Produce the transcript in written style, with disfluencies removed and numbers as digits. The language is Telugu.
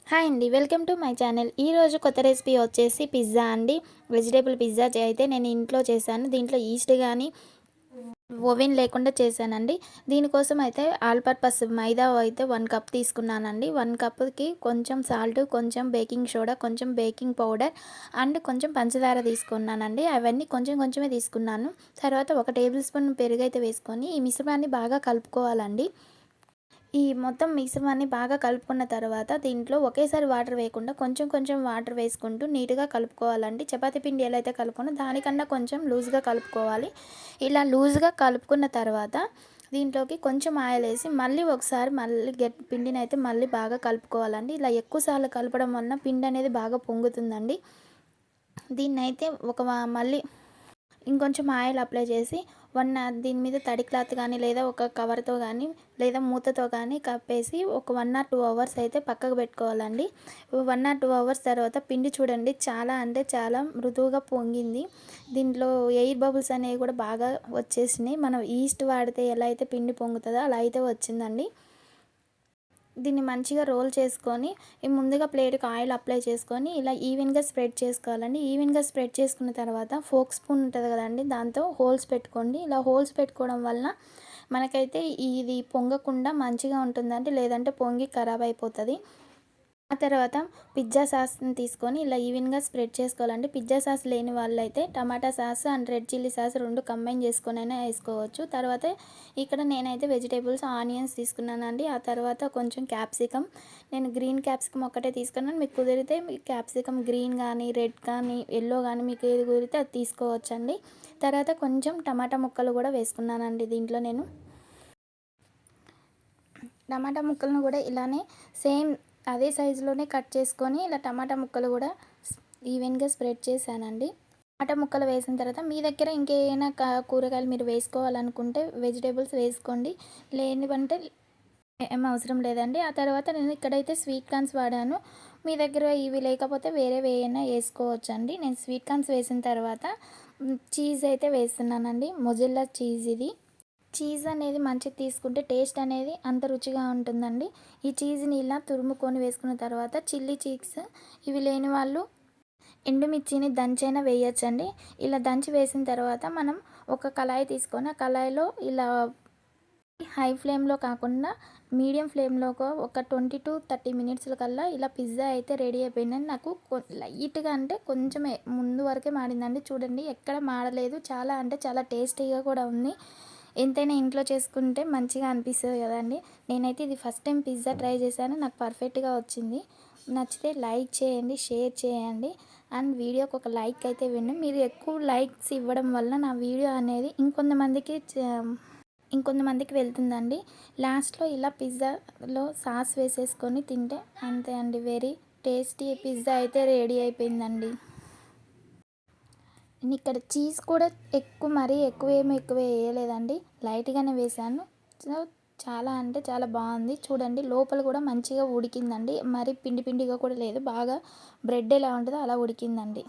హాయ్ అండి. Welcome to my channel. ఈరోజు కొత్త రెసిపీ వచ్చేసి పిజ్జా అండి. వెజిటేబుల్ పిజ్జా అయితే నేను ఇంట్లో చేశాను. దీంట్లో ఈస్ట్ కానీ ఓవెన్ లేకుండా చేశానండి. దీనికోసం అయితే ఆల్ పర్పస్ మైదా అయితే 1 కప్ తీసుకున్నానండి. 1 కప్‌కి కొంచెం సాల్ట్, కొంచెం బేకింగ్ సోడా, కొంచెం బేకింగ్ పౌడర్ అండ్ కొంచెం పంచదార తీసుకున్నానండి. అవన్నీ కొంచెం కొంచెమే తీసుకున్నాను. తర్వాత 1 టేబుల్ స్పూన్ పెరుగైతే వేసుకొని ఈ మిశ్రమాన్ని బాగా కలుపుకోవాలండి. ఈ మొత్తం మిశ్రమాన్ని బాగా కలుపుకున్న తర్వాత దీంట్లో ఒకేసారి వాటర్ వేయకుండా కొంచెం కొంచెం వాటర్ వేసుకుంటూ నీట్‌గా కలుపుకోవాలండి. చపాతీ పిండి ఎలా అయితే కలుపుకున్నో దానికన్నా కొంచెం లూజ్‌గా కలుపుకోవాలి. ఇలా లూజ్‌గా కలుపుకున్న తర్వాత దీంట్లోకి కొంచెం ఆయిల్ ఏసి మళ్ళీ ఒకసారి పిండినైతే మళ్ళీ బాగా కలుపుకోవాలండి. ఇలా ఎక్కువ సార్లు కలపడం వలన పిండి అనేది బాగా పొంగుతుందండి. దీన్నైతే మళ్ళీ ఇంకొంచెం ఆయిల్ అప్లై చేసి దీని మీద తడి క్లాత్ కానీ లేదా ఒక కవర్‌తో కానీ లేదా మూతతో కానీ కప్పేసి ఒక 1 ఆర్ 2 అవర్స్ అయితే పక్కకు పెట్టుకోవాలండి. 1 ఆర్ 2 అవర్స్ తర్వాత పిండి చూడండి చాలా అంటే చాలా మృదువుగా పొంగింది. దీంట్లో ఎయిర్ బబుల్స్ అనేవి కూడా బాగా వచ్చేసినాయి. మనం ఈస్ట్ వాడితే ఎలా అయితే పిండి పొంగుతదో అలా అయితే వచ్చిందండి. దీన్ని మంచిగా రోల్ చేసుకొని ముందుగా ప్లేట్‌కి ఆయిల్ అప్లై చేసుకొని ఇలా ఈవెన్‌గా స్ప్రెడ్ చేసుకోవాలండి. ఈవెన్‌గా స్ప్రెడ్ చేసుకున్న తర్వాత ఫోర్క్ స్పూన్ ఉంటది కదండీ! దాంతో హోల్స్ పెట్టుకోండి. ఇలా హోల్స్ పెట్టుకోవడం వలన మనకైతే ఇది పొంగకుండా మంచిగా ఉంటుందండి. లేదంటే పొంగి ఖరాబ్ అయిపోతది. ఆ తర్వాత పిజ్జా సాస్‌ని తీసుకొని ఇలా ఈవెన్‌గా స్ప్రెడ్ చేసుకోవాలండి. పిజ్జా సాస్ లేని వాళ్ళైతే tomato sauce and red chilli sauce 2 combine చేసుకొనైనా ఏసుకోవచ్చు. తర్వాత ఇక్కడ నేనైతే వెజిటబుల్స్ ఆనియన్స్ తీసుకున్నానండి. ఆ తర్వాత కొంచెం క్యాప్సికమ్, నేను గ్రీన్ క్యాప్సికమ్ ఒక్కటే తీసుకున్నాను. మీకు కుదిరితే క్యాప్సికమ్ గ్రీన్ గానీ, రెడ్ కానీ, యెల్లో గానీ మీకు ఏది కుదిరితే అది తీసుకోవచ్చండి. తర్వాత కొంచెం టమాటా ముక్కలు కూడా వేసుకున్నానండి దీంట్లో నేను. టమాటా ముక్కలను కూడా ఇలానే సేమ్ అదే సైజులోనే కట్ చేసుకొని ఇలా టమాటా ముక్కలు కూడా ఈవెన్‌గా స్ప్రెడ్ చేశానండి. టమాటా ముక్కలు వేసిన తర్వాత మీ దగ్గర ఇంకేమైనా కూరగాయలు మీరు వేసుకోవాలనుకుంటే వెజిటబుల్స్ వేసుకోండి. లేనివంటే ఏం అవసరం లేదండి. ఆ తర్వాత నేను ఇక్కడైతే స్వీట్ కార్న్స్ వాడాను. మీ దగ్గర ఇవి లేకపోతే వేరేవేయైనా ఏసుకోవచ్చండి. నేను స్వీట్ కార్న్స్ వేసిన తర్వాత చీజ్ అయితే వేస్తున్నానండి. మొజెల్లా చీజ్ ఇది. చీజ్ అనేది మంచిది తీసుకుంటే టేస్ట్ అనేది అంత రుచిగా ఉంటుందండి. ఈ చీజ్‌ని ఇలా తురుముకొని వేసుకున్న తర్వాత చిల్లీ చీక్స్ ఇవి లేని వాళ్ళు ఎండుమిర్చిని దంచైనా వేయొచ్చండి. ఇలా దంచి వేసిన తర్వాత మనం ఒక కళాయి తీసుకొని ఆ కళాయిలో ఇలా హై ఫ్లేమ్‌లో కాకుండా మీడియం ఫ్లేమ్‌లో ఒక 20-30 మినిట్స్‌ల కల్లా ఇలా పిజ్జా అయితే రెడీ అయిపోయిందండి. నాకు లైట్‌గా అంటే కొంచెమే ముందు వరకే మాడిందండి. చూడండి ఎక్కడ మాడలేదు. చాలా అంటే చాలా టేస్టీగా కూడా ఉంది. ఎంతైనా ఇంట్లో చేసుకుంటే మంచిగా అనిపిస్తది కదండీ! నేనైతే ఇది ఫస్ట్ టైం పిజ్జా ట్రై చేశాను. నాకు పర్ఫెక్ట్‌గా వచ్చింది. నచ్చితే లైక్ చేయండి, షేర్ చేయండి అండ్ వీడియోకి ఒక లైక్ అయితే ఇవ్వండి. మీరు ఎక్కువ లైక్స్ ఇవ్వడం వల్ల నా వీడియో అనేది ఇంకొంతమందికి వెళ్తుందండి. లాస్ట్‌లో ఇలా పిజ్జాలో సాస్ వేసేసుకొని తింటే అంతే అండి. వెరీ టేస్టీ పిజ్జా అయితే రెడీ అయిపోయిందండి. ఇక్కడ చీజ్ కూడా మరీ ఎక్కువ వేయలేదండి. లైట్‌గానే వేశాను. సో, చాలా అంటే చాలా బాగుంది. చూడండి లోపల కూడా మంచిగా ఉడికిందండి. మరి పిండి పిండిగా కూడా లేదు. బాగా బ్రెడ్ ఎలా ఉంటదో అలా ఉడికిందండి.